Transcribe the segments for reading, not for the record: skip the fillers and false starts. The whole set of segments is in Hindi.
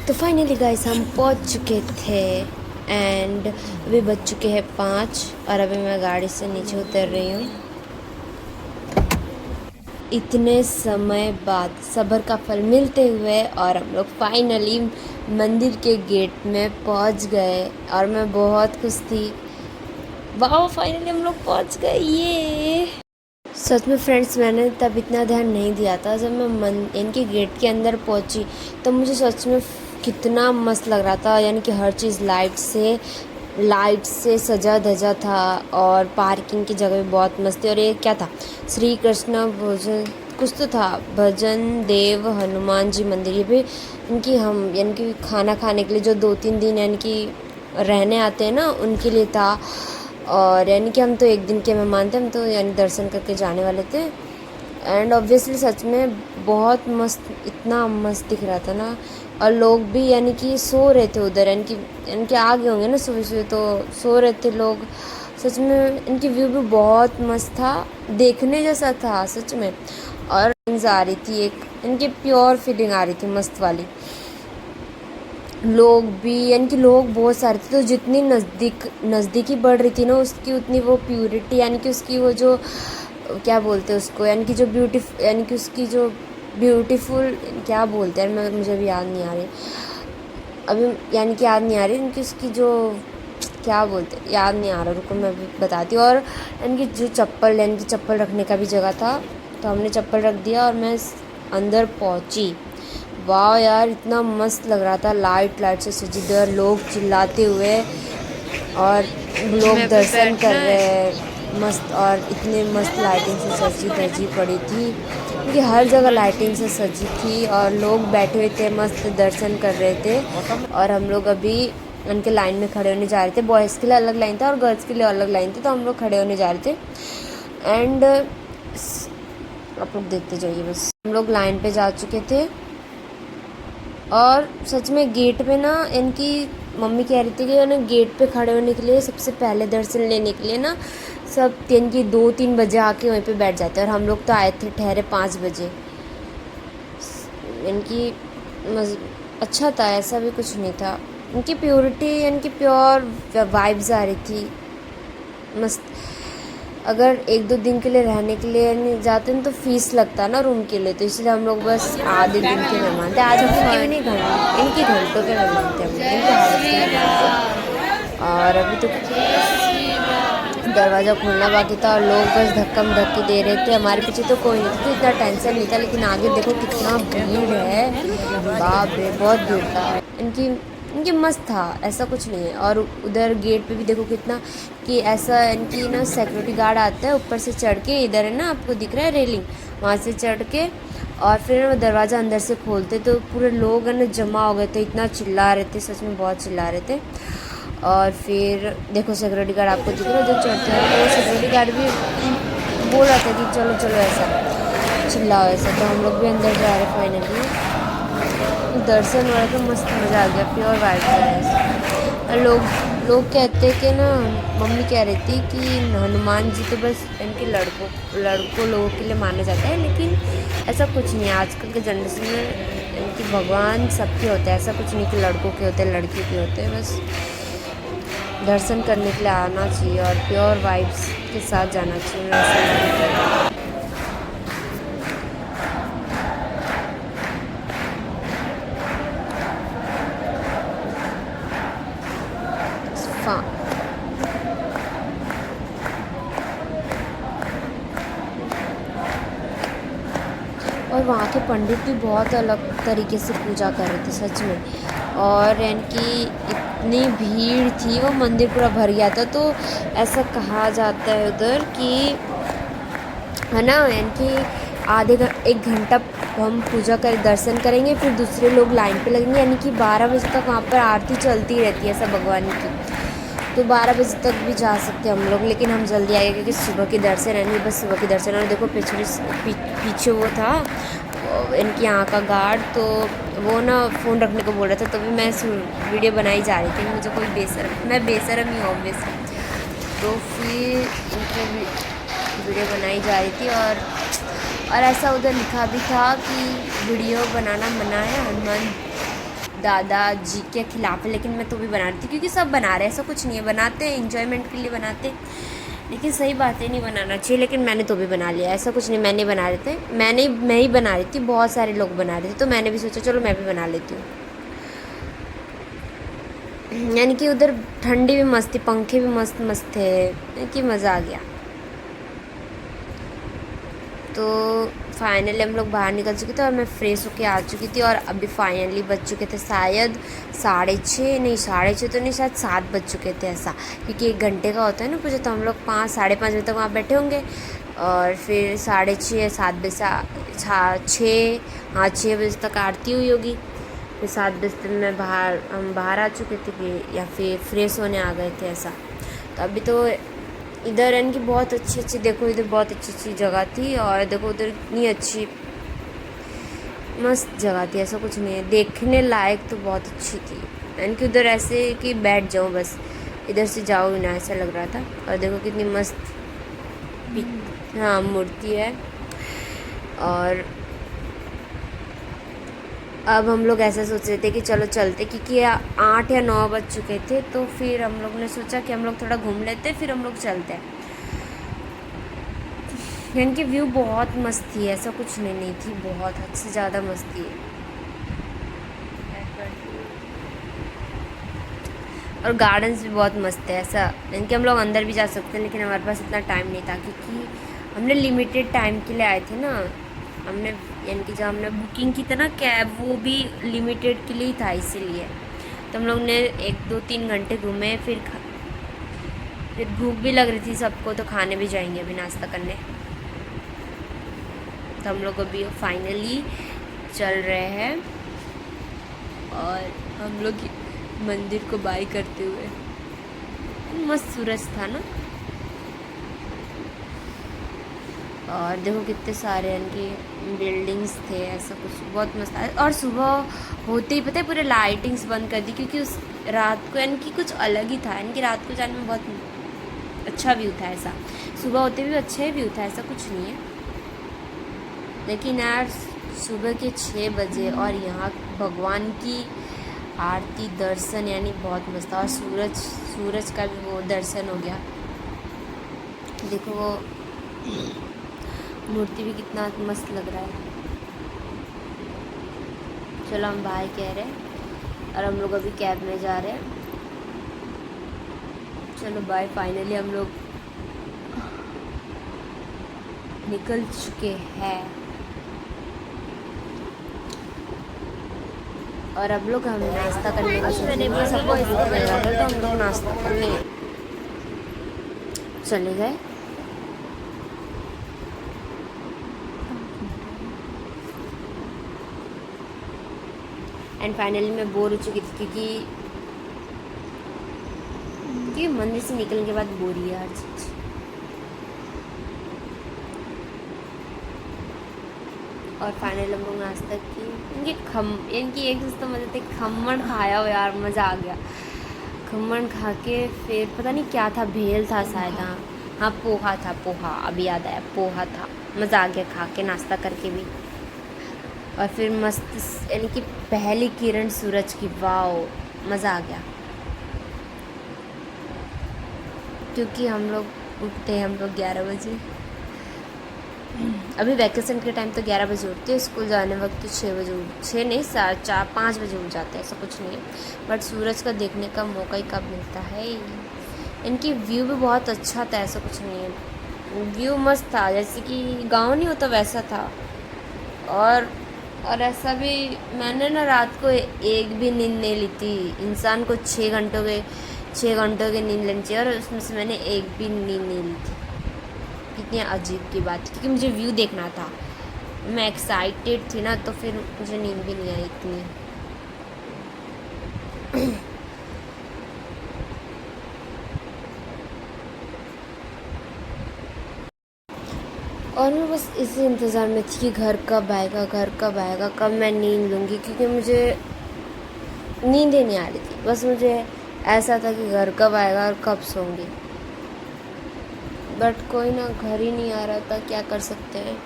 तो फाइनली गाइस हम पहुंच चुके थे एंड अभी बज चुके हैं 5 और अभी मैं गाड़ी से नीचे उतर रही हूँ। इतने समय बाद सब्र का फल मिलते हुए और हम लोग फाइनली मंदिर के गेट में पहुंच गए और मैं बहुत खुश थी। वाह, फाइनली हम लोग पहुंच गए। ये सच में फ्रेंड्स, मैंने तब इतना ध्यान नहीं दिया था। जब मैं इनके गेट के अंदर पहुंची तो मुझे सच में कितना मस्त लग रहा था। यानी कि हर चीज़ लाइट से सजा धजा था और पार्किंग की जगह भी बहुत मस्त थी। और ये क्या था, श्री कृष्ण भोजन कुछ तो था, भजन देव हनुमान जी मंदिर। ये भी इनकी हम यानी कि खाना खाने के लिए जो 2-3 दिन यानी कि रहने आते हैं ना, उनके लिए था। और यानी कि हम तो एक दिन के मेहमान थे, हम तो यानी दर्शन करके जाने वाले थे। एंड ऑब्वियसली सच में बहुत मस्त, इतना मस्त दिख रहा था ना। और लोग भी यानी कि सो रहे थे उधर, यानी कि आ गए होंगे ना सुबह सुबह, तो सो रहे थे लोग। सच में इनकी व्यू भी बहुत मस्त था, देखने जैसा था सच में। और फीलिंग्स आ रही थी, एक इनकी प्योर फीलिंग आ रही थी मस्त वाली। लोग भी यानी कि लोग बहुत सारे थे, तो जितनी नज़दीकी बढ़ रही थी ना उसकी उतनी वो प्यूरिटी, यानी कि उसकी वो जो क्या बोलते हैं उसको, यानी कि जो यानी कि उसकी जो ब्यूटीफुल क्या बोलते हैं, मुझे भी याद नहीं आ रही अभी, यानी कि याद नहीं आ रही इनकी उसकी जो क्या बोलते हैं, याद नहीं आ रहा, रुको मैं अभी बताती हूँ। और इनकी जो चप्पल, यानी कि चप्पल रखने का भी जगह था, तो हमने चप्पल रख दिया और मैं अंदर पहुँची। वाह यार, इतना मस्त लग रहा था, लाइट से सजीदार, लोग चिल्लाते हुए और लोग दर्शन कर रहे हैं मस्त। और इतने मस्त लाइटिंग से सजी धजी पड़ी थी, क्योंकि हर जगह लाइटिंग से सजी थी और लोग बैठे हुए थे, मस्त दर्शन कर रहे थे। और हम लोग अभी उनके लाइन में खड़े होने जा रहे थे। बॉयज़ के लिए अलग लाइन था और गर्ल्स के लिए अलग लाइन थी, तो हम लोग खड़े होने जा रहे थे। एंड आप लोग देखते जाइए बस। हम लोग लाइन पे जा चुके थे और सच में गेट पे ना इनकी मम्मी कह रही थी कि ना गेट पे खड़े होने के लिए सबसे पहले दर्शन लेने के लिए ना सब इनकी 2-3 बजे आके वहीं पे बैठ जाते हैं। और हम लोग तो आए थे ठहरे 5 बजे। इनकी अच्छा था, ऐसा भी कुछ नहीं था। इनकी प्योरिटी, इनकी प्योर वाइब्स आ रही थी मस्त। अगर 1-2 दिन के लिए रहने के लिए नहीं जाते हैं तो फीस लगता ना रूम के लिए, तो इसलिए हम लोग बस आधे दिन के मेहमान थे। आधे दिन के भी नहीं, इनकी घंटों के मेहमान थे हम लोग, इनके हाउस के मेहमान थे। और अभी तो दरवाज़ा खोलना बाकी था और लोग बस धक्कम धक्की दे रहे थे। हमारे पीछे तो कोई नहीं था, तो इतना टेंशन नहीं था, लेकिन आगे देखो कितना भीड़ है, बाप रे बहुत भीड़ था। इनकी मस्त था, ऐसा कुछ नहीं है। और उधर गेट पे भी देखो कितना कि ऐसा इनकी ना सिक्योरिटी गार्ड आता है ऊपर से चढ़ के, इधर है ना आपको दिख रहा है रेलिंग, वहाँ से चढ़ के और फिर वो दरवाज़ा अंदर से खोलते, तो पूरे लोग है ना जमा हो गए थे, इतना चिल्ला रहे थे, सच में बहुत चिल्ला रहे थे। और फिर देखो सिक्योरिटी गार्ड आपको दिख रहा है जो चढ़ते हैं, तो सिक्योरिटी गार्ड भी बोल रहा था कि चलो चलो ऐसा चिल्लाओ ऐसा। तो हम लोग भी अंदर जा रहे फाइनली, दर्शन हो रहा था, मस्त मज़ा आ गया, प्योर वाइब था ऐसा। लोग कहते कि ना, मम्मी कह रही थी कि हनुमान जी तो बस इनके लड़कों लोगों के लिए माने जाते हैं, लेकिन ऐसा कुछ नहीं है। आजकल के जनरेशन में इनकी भगवान सबके होते हैं, ऐसा कुछ नहीं कि लड़कों के होते हैं लड़की के होते हैं। बस दर्शन करने के लिए आना चाहिए और प्योर वाइब्स के साथ जाना चाहिए, ऐसा और वहाँ के पंडित भी बहुत अलग तरीके से पूजा कर रहे थे सच में। और इनकी इतनी भीड़ थी, वो मंदिर पूरा भर गया था। तो ऐसा कहा जाता है उधर कि है ना, इनकी 1 घंटा हम पूजा कर दर्शन करेंगे, फिर दूसरे लोग लाइन पे लगेंगे, यानी कि 12 बजे तक वहाँ पर आरती चलती रहती है सब भगवान की। तो 12 बजे तक भी जा सकते हैं हम लोग, लेकिन हम जल्दी आए क्योंकि सुबह के दर्शन है, नहीं बस सुबह के दर्शन। और देखो पीछे वो था इनकी यहाँ का गार्ड, तो वो ना फ़ोन रखने को बोल रहा था, तो भी मैं वीडियो बनाई जा रही थी। मुझे कोई मैं बेशरम ही हूँ ऑब्वियसली, तो फिर इनकी वीडियो बनाई जा रही थी। और ऐसा उधर लिखा भी था कि वीडियो बनाना मना है, हनुमान दादाजी के खिलाफ है, लेकिन मैं तो भी बना रही थी क्योंकि सब बना रहे हैं, ऐसा कुछ नहीं है, बनाते हैं इंजॉयमेंट के लिए बनाते हैं, लेकिन सही बात है नहीं बनाना चाहिए, लेकिन मैंने तो भी बना लिया, ऐसा कुछ नहीं, मैंने बना रहे थे, मैं ही बना रही थी, बहुत सारे लोग बना रहे थे, तो मैंने भी सोचा चलो मैं भी बना लेती हूँ। यानी कि उधर ठंडी भी मस्त थी, पंखे भी मस्त मस्त थे, यानी कि मज़ा आ गया। तो फाइनली हम लोग बाहर निकल चुके थे और मैं फ़्रेश होके आ चुकी थी, और अभी फाइनली बज चुके थे शायद 6:30, नहीं 6:30 तो नहीं, शायद 7 बज चुके थे ऐसा, क्योंकि 1 घंटे का होता है ना पूजा, तो हम लोग 5 साढ़े 5 बजे तक वहाँ बैठे होंगे, और फिर 6:30 या 7 बजे से 6 बजे तक आरती हुई होगी, फिर 7 बजे तक हम बाहर आ चुके थे कि या फिर फ्रेश होने आ गए थे ऐसा। तो अभी तो इधर इनकी बहुत अच्छी देखो, इधर बहुत अच्छी जगह थी, और देखो उधर इतनी अच्छी मस्त जगह थी, ऐसा कुछ नहीं है, देखने लायक तो बहुत अच्छी थी, यानी कि उधर ऐसे कि बैठ जाओ बस, इधर से जाओ ही ना ऐसा लग रहा था। और देखो कितनी मस्त हाँ मूर्ति है। और अब हम लोग ऐसा सोच रहे थे कि चलो चलते, क्योंकि 8 या 9 बज चुके थे, तो फिर हम लोग ने सोचा कि हम लोग थोड़ा घूम लेते, फिर हम लोग चलते हैं। यानी कि व्यू बहुत मस्त थी, ऐसा कुछ नहीं थी, बहुत हद से ज़्यादा मस्त थी, और गार्डन्स भी बहुत मस्त है ऐसा, यानी कि हम लोग अंदर भी जा सकते हैं, लेकिन हमारे पास इतना टाइम नहीं था, क्योंकि हमने लिमिटेड टाइम के लिए आए थे ना, हमने यानी कि जब हमने बुकिंग की थी ना कैब, वो भी लिमिटेड के लिए ही था, इसीलिए तो हम लोग ने 1-2-3 घंटे घूमे, फिर भूख भी लग रही थी सबको, तो खाने भी जाएंगे अभी नाश्ता करने। तो हम लोग अभी फाइनली चल रहे हैं, और हम लोग मंदिर को बाय करते हुए, मस्त सूरज था ना, और देखो कितने सारे इनके बिल्डिंग्स थे, ऐसा कुछ बहुत मस्त था। और सुबह होते ही पता है पूरे लाइटिंग्स बंद कर दी, क्योंकि उस रात को यानी कि कुछ अलग ही था, यानी कि रात को जाने में बहुत अच्छा व्यू था ऐसा, सुबह होते भी अच्छा ही व्यू था, ऐसा कुछ नहीं है, लेकिन यार सुबह के 6 बजे और यहाँ भगवान की आरती दर्शन यानी बहुत मस्त था, और सूरज का भी वो दर्शन हो गया। देखो वो मूर्ति भी कितना मस्त लग रहा है। चलो हम बाय कह रहे हैं, और हम लोग अभी कैब में जा रहे हैं। चलो बाय, फाइनली हम लोग निकल चुके हैं, और अब लोग हम नाश्ता करने का सोच रहे हैं, सबको इसको मिल रहा था, तो हम लोग नाश्ता करने चले गए। एंड फाइनली मैं बोर हो चुकी थी, क्योंकि मंदिर से निकलने के बाद बोर ही है हर चीज़। और फाइनली हम लोग नाश्ता की, इनकी एक चीज़ तो मज़े थे, खम्मन खाया हो यार, मज़ा आ गया। खम्मन खा के फिर पता नहीं क्या था, भेल था शायद, हाँ पोहा था, पोहा अभी याद आया, पोहा था, मज़ा आ गया खा के, नाश्ता करके भी। और फिर मस्त यानी कि पहली किरण सूरज की, वाओ मज़ा आ गया, क्योंकि हम लोग उठते हैं 11 बजे, अभी वैकेशन के टाइम तो 11 बजे उठते हैं, स्कूल जाने वक्त तो 6 बजे 6 नहीं 4-5 बजे उठ जाते हैं, ऐसा कुछ नहीं है, बट सूरज का देखने का मौका ही कब मिलता है। इनकी व्यू भी बहुत अच्छा था, ऐसा कुछ नहीं है, व्यू मस्त था, जैसे कि गांव नहीं होता वैसा था। और ऐसा भी मैंने ना रात को एक भी नींद नहीं ली थी, इंसान को 6 घंटों की नींद लेनी चाहिए, और उसमें से मैंने एक भी नींद नहीं ली थी। कितनी अजीब की बात, क्योंकि मुझे व्यू देखना था, मैं एक्साइटेड थी ना, तो फिर मुझे नींद भी नहीं आई इतनी। और मैं बस इसी इंतज़ार में थी कि घर कब आएगा, कब मैं नींद लूँगी, क्योंकि मुझे नींद ही नहीं आ रही थी, बस मुझे ऐसा था कि घर कब आएगा और कब सोऊंगी, बट कोई ना, घर ही नहीं आ रहा था, क्या कर सकते हैं।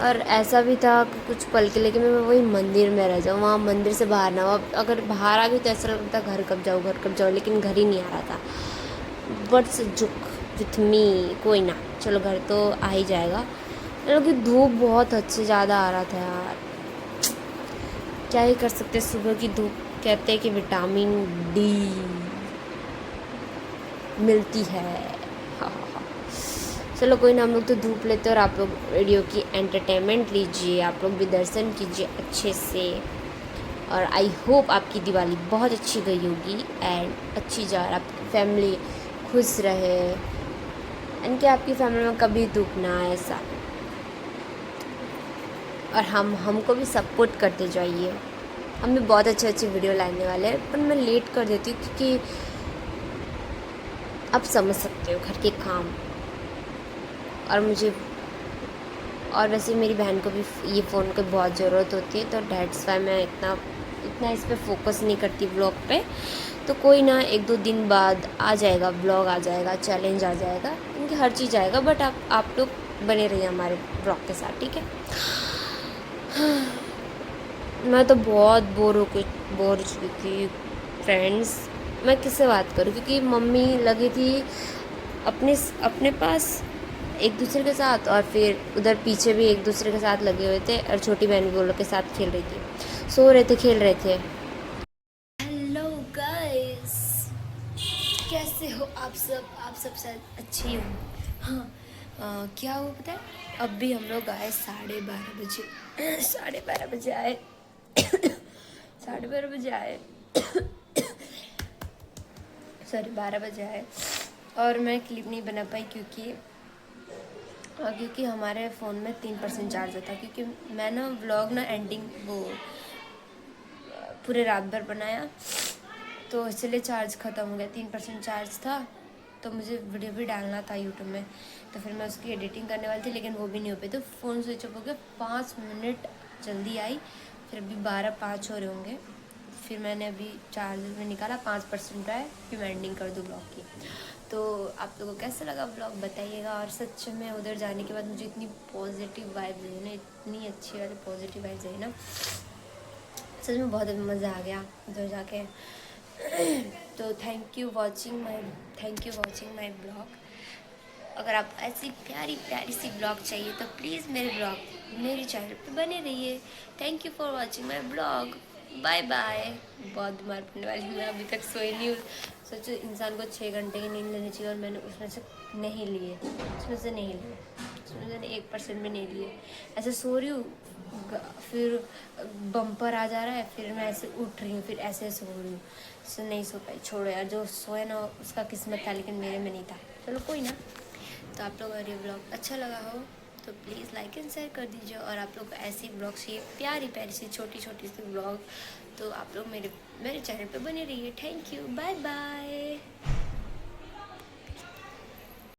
और ऐसा भी था कि कुछ पल के लिए कि मैं वही मंदिर में रह जाऊँ, वहाँ मंदिर से बाहर ना हो। अब अगर बाहर आ गई तो ऐसा लगता घर कब जाऊँ, घर कब जाऊँ, लेकिन घर ही नहीं आ रहा था। बट्स जुक विथ मी, कोई ना, चलो घर तो आ ही जाएगा। चलो कि धूप बहुत हद से ज़्यादा आ रहा था यार, क्या ही कर सकते। सुबह की धूप कहते हैं कि विटामिन डी मिलती है। हाँ हाँ हाँ, चलो कोई ना, हम लोग तो धूप लेते हैं और आप लोग वीडियो की एंटरटेनमेंट लीजिए, आप लोग भी दर्शन कीजिए अच्छे से। और आई होप आपकी दिवाली बहुत अच्छी गई होगी एंड अच्छी जा, आपकी फैमिली खुश रहे एंड कि आपकी फैमिली में कभी दुख ना आए ऐसा। और हमको भी सपोर्ट करते जाइए, हम भी बहुत अच्छे अच्छे वीडियो लाने वाले हैं, पर मैं लेट कर देती हूँ क्योंकि आप समझ सकते हो घर के काम। और मुझे, और वैसे मेरी बहन को भी ये फ़ोन की बहुत ज़रूरत होती है, तो डैट्स वाई मैं इतना इतना इस पर फोकस नहीं करती ब्लॉग पे। तो कोई ना, 1-2 दिन बाद आ जाएगा ब्लॉग, आ जाएगा चैलेंज, आ जाएगा, क्योंकि हर चीज़ आएगा। बट आप लोग बने रहिए हमारे ब्लॉग के साथ, ठीक है। मैं तो बहुत बोर हो चुकी थी फ्रेंड्स। मैं किससे बात करूं, क्योंकि मम्मी लगी थी अपने अपने पास एक दूसरे के साथ, और फिर उधर पीछे भी एक दूसरे के साथ लगे हुए थे, और छोटी बहन भी वो लोग के साथ खेल रही थी, सो रहे थे, खेल रहे थे। हेलो गाइस, कैसे हो आप सब? आप सब शायद अच्छे ही हो। हाँ, क्या हुआ पता है, अब भी हम लोग आए 12:30 बजे। 12:30 बजे आए। 12:30 बजे आए। सॉरी, 12 बजे आए। और मैं क्लिप नहीं बना पाई क्योंकि हमारे फ़ोन में 3% चार्ज था, क्योंकि मैं ना व्लॉग ना एंडिंग वो पूरे रात भर बनाया, तो इसलिए चार्ज ख़त्म हो गया। 3% चार्ज था, तो मुझे वीडियो भी डालना था यूट्यूब में, तो फिर मैं उसकी एडिटिंग करने वाली थी, लेकिन वो भी नहीं हो पाई। तो फ़ोन स्विच ऑफ हो गया। 5 मिनट जल्दी आई, फिर अभी 12:05 हो रहे होंगे। फिर मैंने अभी चार्जर में निकाला, 5% है, फिर मैं एंडिंग कर दूँ ब्लॉग की। तो आप लोगों को कैसा लगा ब्लॉग बताइएगा। और सच में उधर जाने के बाद मुझे इतनी पॉजिटिव वाइब्स आई ना, इतनी अच्छी वाली पॉजिटिव वाइब्स आई ना, सच में बहुत मज़ा आ गया उधर जाके। तो thank you watching my blog. अगर आप ऐसी प्यारी प्यारी सी ब्लॉग चाहिए तो प्लीज़ मेरे चैनल पे बने रहिए। Thank you for watching my blog, bye bye. बहुत बीमार पड़ने वाली हूँ, मैं अभी तक सोई नहीं हूँ। सोचो, इंसान को 6 घंटे की नींद लेनी चाहिए, और मैंने उसमें से नहीं लिए, उसमें से 1% भी नहीं लिए। ऐसे सो रही हूँ, फिर बम्पर आ जा रहा है, फिर मैं ऐसे उठ रही हूँ, फिर ऐसे सो रही हूँ। इससे नहीं सो पाई, छोड़ो यार, जो सोए ना उसका किस्मत था, लेकिन मेरे में नहीं था। चलो कोई ना। तो आप लोग अगर ये ब्लॉग अच्छा लगा हो तो प्लीज़ लाइक एंड शेयर कर दीजिए। और आप लोग को ऐसी ब्लॉग चाहिए, प्यारी प्यारी सी छोटी छोटी सी ब्लॉग, तो आप लोग मेरे चैनल पे बने रहिए। Thank you, bye bye.